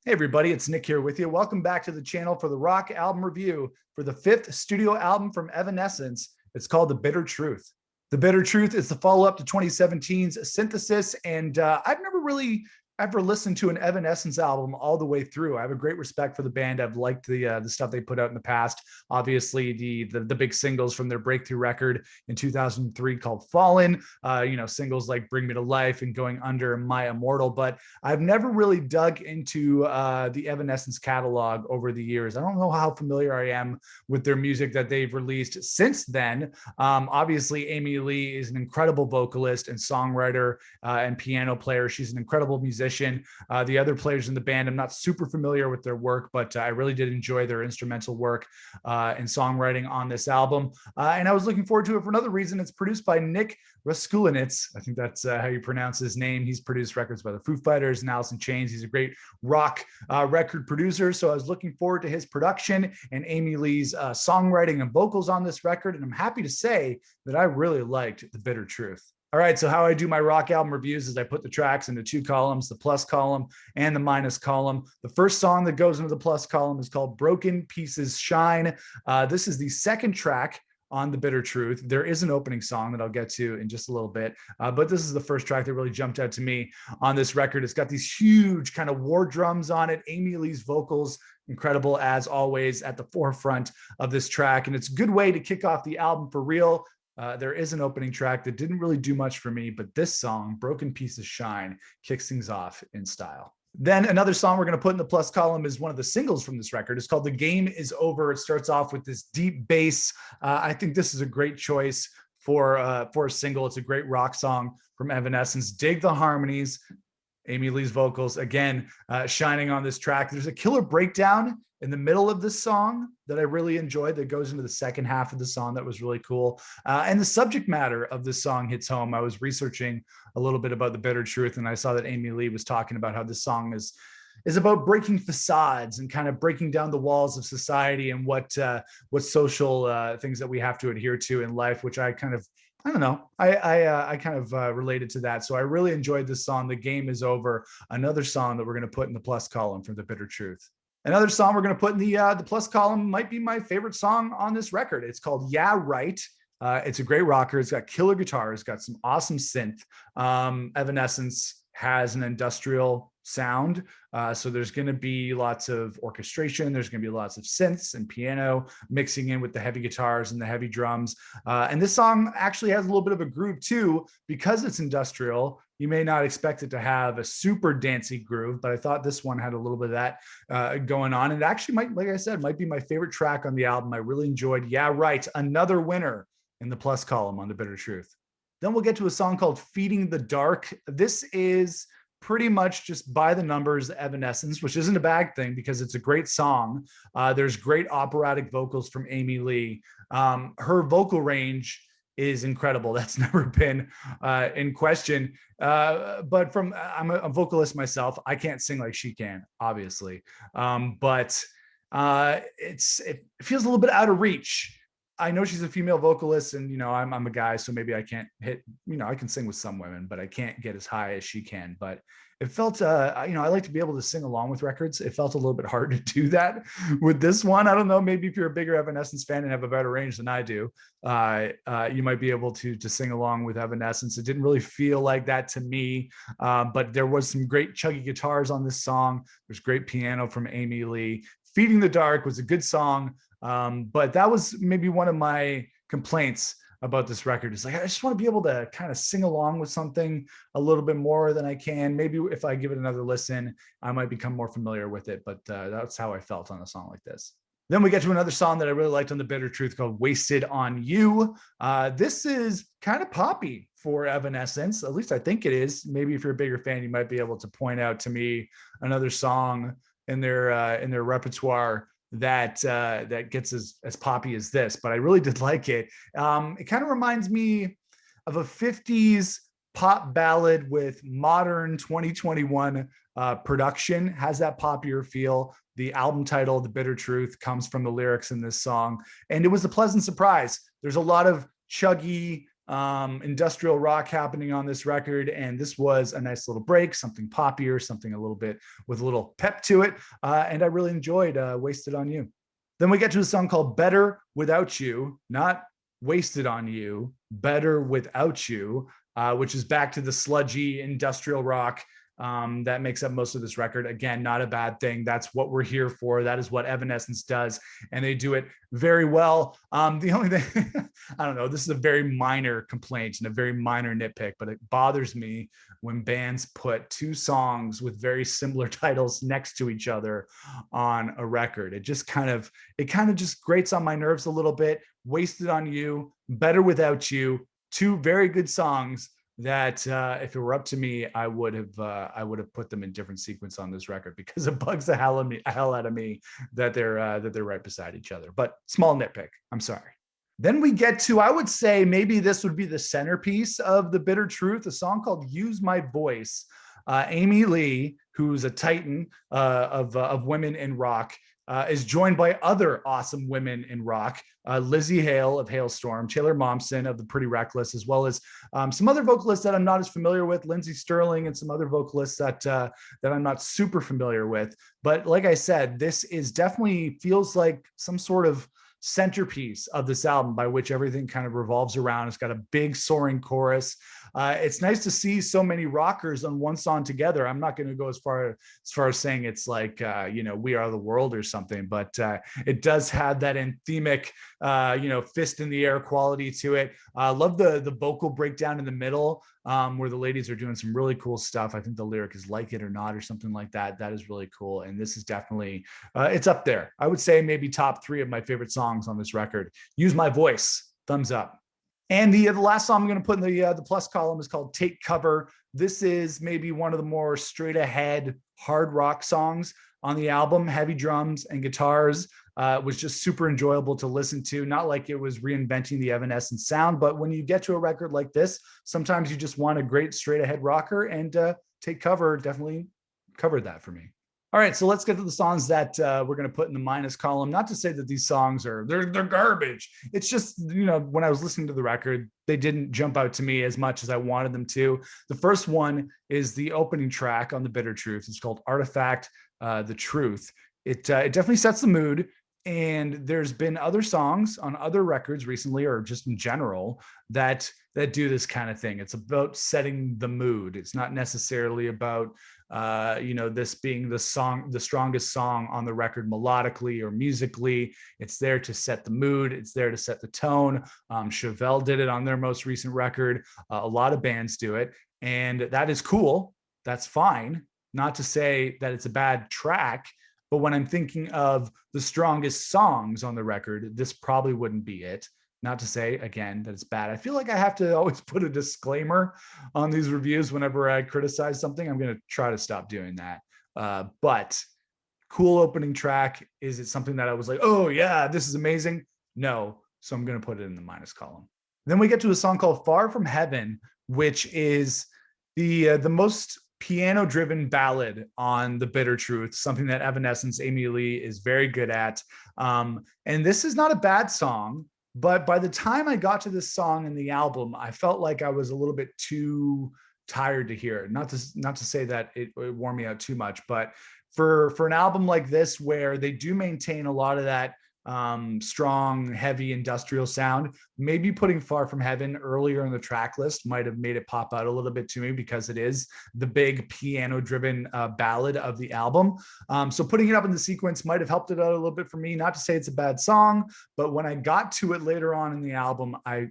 Hey everybody, it's Nick here with you. Welcome back to the channel for the rock album review for the fifth studio album from Evanescence. It's called The Bitter Truth. The Bitter Truth is the follow-up to 2017's Synthesis, and I've never really ever listened to an Evanescence album all the way through. I have a great respect for the band. I've liked the stuff they put out in the past. Obviously, the big singles from their breakthrough record in 2003 called Fallen. Singles like Bring Me to Life and Going Under and My Immortal. But I've never really dug into the Evanescence catalog over the years. I don't know how familiar I am with their music that they've released since then. Obviously, Amy Lee is an incredible vocalist and songwriter and piano player. She's an incredible musician. The other players in the band, I'm not super familiar with their work, but I really did enjoy their instrumental work and songwriting on this album. And I was looking forward to it for another reason. It's produced by Nick Raskulinecz. I think that's how you pronounce his name. He's produced records by the Foo Fighters and Alice in Chains. He's a great rock record producer. So I was looking forward to his production and Amy Lee's songwriting and vocals on this record. And I'm happy to say that I really liked The Bitter Truth. All right, so how I do my rock album reviews is I put the tracks into two columns, the plus column and the minus column. The first song that goes into the plus column is called Broken Pieces Shine. This is the second track on The Bitter Truth. There is an opening song that I'll get to in just a little bit, but this is the first track that really jumped out to me on this record. It's got these huge kind of war drums on it. Amy Lee's vocals, incredible as always, at the forefront of this track, and it's a good way to kick off the album for real. There is an opening track that didn't really do much for me, but this song, Broken Pieces Shine, kicks things off in style. Then another song we're going to put in the plus column is one of the singles from this record. It's called The Game Is Over. It starts off with this deep bass. I think this is a great choice for a single. It's a great rock song from Evanescence. Dig the harmonies. Amy Lee's vocals, again, shining on this track. There's a killer breakdown in the middle of this song that I really enjoyed that goes into the second half of the song that was really cool. And the subject matter of this song hits home. I was researching a little bit about The Bitter Truth, and I saw that Amy Lee was talking about how this song is about breaking facades and kind of breaking down the walls of society and what social things that we have to adhere to in life, which I don't know. I kind of related to that. So I really enjoyed this song, The Game Is Over, another song that we're going to put in the plus column for The Bitter Truth. Another song we're going to put in the plus column might be my favorite song on this record. It's called Yeah Right. It's a great rocker. It's got killer guitars. It's got some awesome synth. Evanescence has an industrial sound. So there's going to be lots of orchestration. There's going to be lots of synths and piano mixing in with the heavy guitars and the heavy drums. And this song actually has a little bit of a groove too, because it's industrial. You may not expect it to have a super dancey groove, but I thought this one had a little bit of that going on. And it actually might, like I said, might be my favorite track on the album. I really enjoyed Yeah Right, another winner in the plus column on The Bitter Truth. Then we'll get to a song called Feeding the Dark. This is pretty much just by the numbers Evanescence, which isn't a bad thing because it's a great song. There's great operatic vocals from Amy Lee. Her vocal range is incredible. That's never been in question. But I'm a vocalist myself. I can't sing like she can, obviously. But it feels a little bit out of reach. I know she's a female vocalist, and I'm a guy, so maybe I can't hit. I can sing with some women, but I can't get as high as she can. But it felt, I like to be able to sing along with records. It felt a little bit hard to do that with this one. I don't know. Maybe if you're a bigger Evanescence fan and have a better range than I do, you might be able to sing along with Evanescence. It didn't really feel like that to me, but there was some great chuggy guitars on this song. There's great piano from Amy Lee. Feeding the Dark was a good song. But that was maybe one of my complaints about this record. It's like, I just want to be able to kind of sing along with something a little bit more than I can. Maybe if I give it another listen, I might become more familiar with it. But that's how I felt on a song like this. Then we get to another song that I really liked on The Bitter Truth called Wasted on You. This is kind of poppy for Evanescence. At least I think it is. Maybe if you're a bigger fan, you might be able to point out to me another song in their repertoire that gets as poppy as this, but I really did like it. It kind of reminds me of a 50s pop ballad with modern 2021 production, has that poppier feel. The album title, The Bitter Truth, comes from the lyrics in this song, and it was a pleasant surprise. There's a lot of chuggy industrial rock happening on this record, and this was a nice little break, something poppier, something a little bit with a little pep to it, and I really enjoyed Wasted on You. Then we get to a song called Better Without You, not Wasted on You, Better Without You, which is back to the sludgy industrial rock that makes up most of this record. Again, not a bad thing. That's what we're here for. That is what Evanescence does, and they do it very well. The only thing, I don't know, this is a very minor complaint and a very minor nitpick, but it bothers me when bands put two songs with very similar titles next to each other on a record. It kind of just grates on my nerves a little bit. Wasted on You, Better Without You, two very good songs that if it were up to me, I would have put them in different sequence on this record, because it bugs the hell out of me that they're right beside each other. But small nitpick, I'm sorry. Then we get to, I would say maybe this would be the centerpiece of The Bitter Truth, a song called Use My Voice. Amy Lee, who's a titan of women in rock, is joined by other awesome women in rock, Lizzie Hale of Hailstorm, Taylor Momsen of The Pretty Reckless, as well as some other vocalists that I'm not as familiar with, Lindsey Sterling, and some other vocalists that I'm not super familiar with. But like I said, this is definitely feels like some sort of centerpiece of this album, by which everything kind of revolves around. It's got a big soaring chorus. It's nice to see so many rockers on one song together. I'm not going to go as far as saying it's like We Are the World or something, but it does have that anthemic fist in the air quality to it. I love the vocal breakdown in the middle, where the ladies are doing some really cool stuff. I think the lyric is Like It or Not or something like that. That is really cool, and this is definitely it's up there. I would say maybe top 3 of my favorite songs on this record. Use My Voice, thumbs up. And the last song I'm going to put in the plus column is called Take Cover. This is maybe one of the more straight ahead hard rock songs on the album. Heavy drums and guitars was just super enjoyable to listen to. Not like it was reinventing the Evanescence sound, but when you get to a record like this, sometimes you just want a great straight ahead rocker, and Take Cover definitely covered that for me. All right, so let's get to the songs that we're going to put in the minus column. Not to say that these songs they're garbage. It's just, when I was listening to the record, they didn't jump out to me as much as I wanted them to. The first one is the opening track on The Bitter Truth. It's called Artifact, The Truth. It definitely sets the mood. And there's been other songs on other records recently, or just in general, that do this kind of thing. It's about setting the mood. It's not necessarily about this being the strongest song on the record melodically or musically. It's there to set the mood. It's there to set the tone. Chevelle did it on their most recent record. A lot of bands do it, and that is cool. That's fine. Not to say that it's a bad track, but when I'm thinking of the strongest songs on the record, this probably wouldn't be it. Not to say, again, that it's bad. I feel like I have to always put a disclaimer on these reviews whenever I criticize something. I'm going to try to stop doing that. But cool opening track. Is it something that I was like, oh yeah, this is amazing? No. So I'm going to put it in the minus column. Then we get to a song called Far From Heaven, which is the most piano-driven ballad on The Bitter Truth, something that Evanescence, Amy Lee, is very good at. And this is not a bad song, but by the time I got to this song in the album, I felt like I was a little bit too tired to hear it. Not to say that it wore me out too much, but for an album like this, where they do maintain a lot of that strong, heavy industrial sound, maybe putting Far From Heaven earlier in the track list might have made it pop out a little bit to me, because it is the big piano driven ballad of the album. So putting it up in the sequence might have helped it out a little bit for me. Not to say it's a bad song, but when I got to it later on in the album, I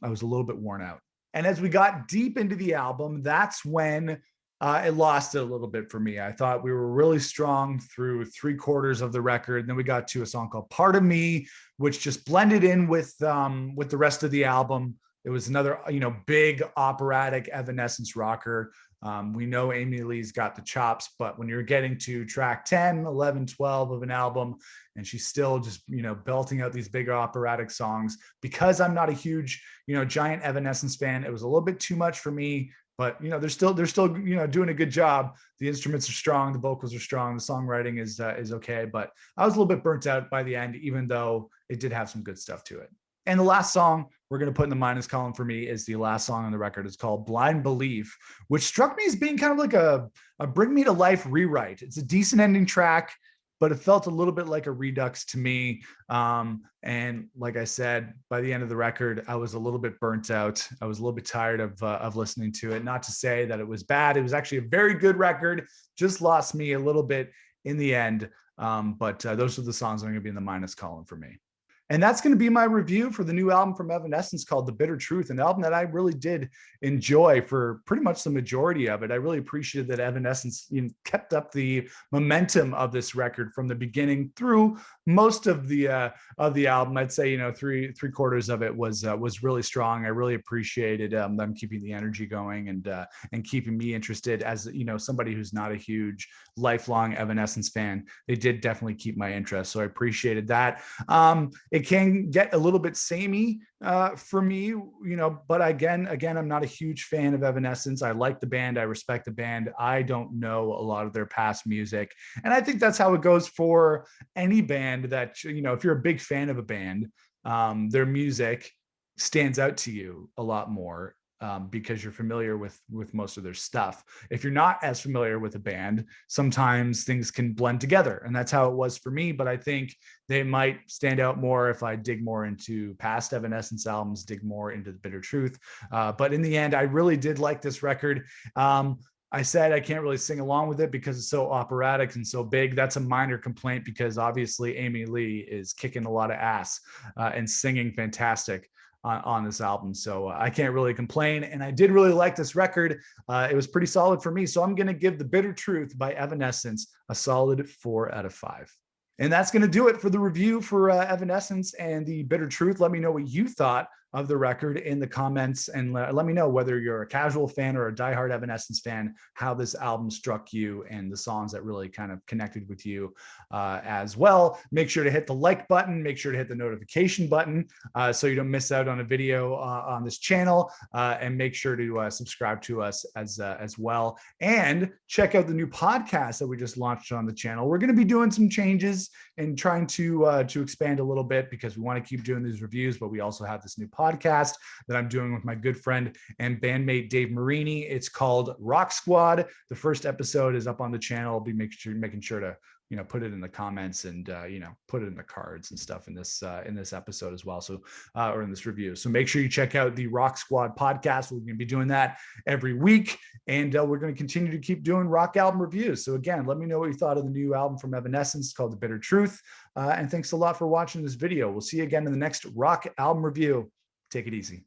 was a little bit worn out. And as we got deep into the album, that's when it lost it a little bit for me. I thought we were really strong through 3/4 of the record. And then we got to a song called Part of Me, which just blended in with the rest of the album. It was another, big operatic Evanescence rocker. We know Amy Lee's got the chops, but when you're getting to track 10, 11, 12 of an album, and she's still just, belting out these big operatic songs, because I'm not a huge, giant Evanescence fan, it was a little bit too much for me. But they're still doing a good job. The instruments are strong, the vocals are strong, the songwriting is okay. But I was a little bit burnt out by the end, even though it did have some good stuff to it. And the last song we're going to put in the minus column for me is the last song on the record. It's called Blind Belief, which struck me as being kind of like a bring me to life rewrite. It's a decent ending track, but it felt a little bit like a redux to me. And like I said, by the end of the record, I was a little bit burnt out. I was a little bit tired of listening to it. Not to say that it was bad. It was actually a very good record, just lost me a little bit in the end. But those are the songs that are going to be in the minus column for me. And that's going to be my review for the new album from Evanescence called The Bitter Truth, an album that I really did enjoy for pretty much the majority of it. I really appreciated that Evanescence kept up the momentum of this record from the beginning through most of the album. I'd say, three quarters of it was really strong. I really appreciated them keeping the energy going and keeping me interested as, somebody who's not a huge lifelong Evanescence fan. They did definitely keep my interest. So I appreciated that. It can get a little bit samey for me, but again, I'm not a huge fan of Evanescence. I like the band. I respect the band. I don't know a lot of their past music. And I think that's how it goes for any band that, if you're a big fan of a band, their music stands out to you a lot more. Because you're familiar with most of their stuff. If you're not as familiar with a band, sometimes things can blend together, and that's how it was for me. But I think they might stand out more if I dig more into past Evanescence albums, dig more into The Bitter Truth. But in the end, I really did like this record. I said I can't really sing along with it because it's so operatic and so big. That's a minor complaint because obviously Amy Lee is kicking a lot of ass and singing fantastic on this album. So I can't really complain. And I did really like this record. It was pretty solid for me. So I'm going to give The Bitter Truth by Evanescence a solid 4 out of 5. And that's going to do it for the review for Evanescence and The Bitter Truth. Let me know what you thought of the record in the comments, and let me know whether you're a casual fan or a diehard Evanescence fan, how this album struck you and the songs that really kind of connected with you as well. Make sure to hit the like button, make sure to hit the notification button so you don't miss out on a video on this channel, and make sure to subscribe to us as well. And check out the new podcast that we just launched on the channel. We're going to be doing some changes and trying to expand a little bit because we want to keep doing these reviews, but we also have this new podcast that I'm doing with my good friend and bandmate Dave Marini. It's called Rock Squad. The first episode is up on the channel. I'll be making sure to put it in the comments and put it in the cards and stuff in this episode as well. So or in this review. So make sure you check out the Rock Squad podcast. We're going to be doing that every week, and we're going to continue to keep doing rock album reviews. So again, let me know what you thought of the new album from Evanescence called The Bitter Truth. And thanks a lot for watching this video. We'll see you again in the next rock album review. Take it easy.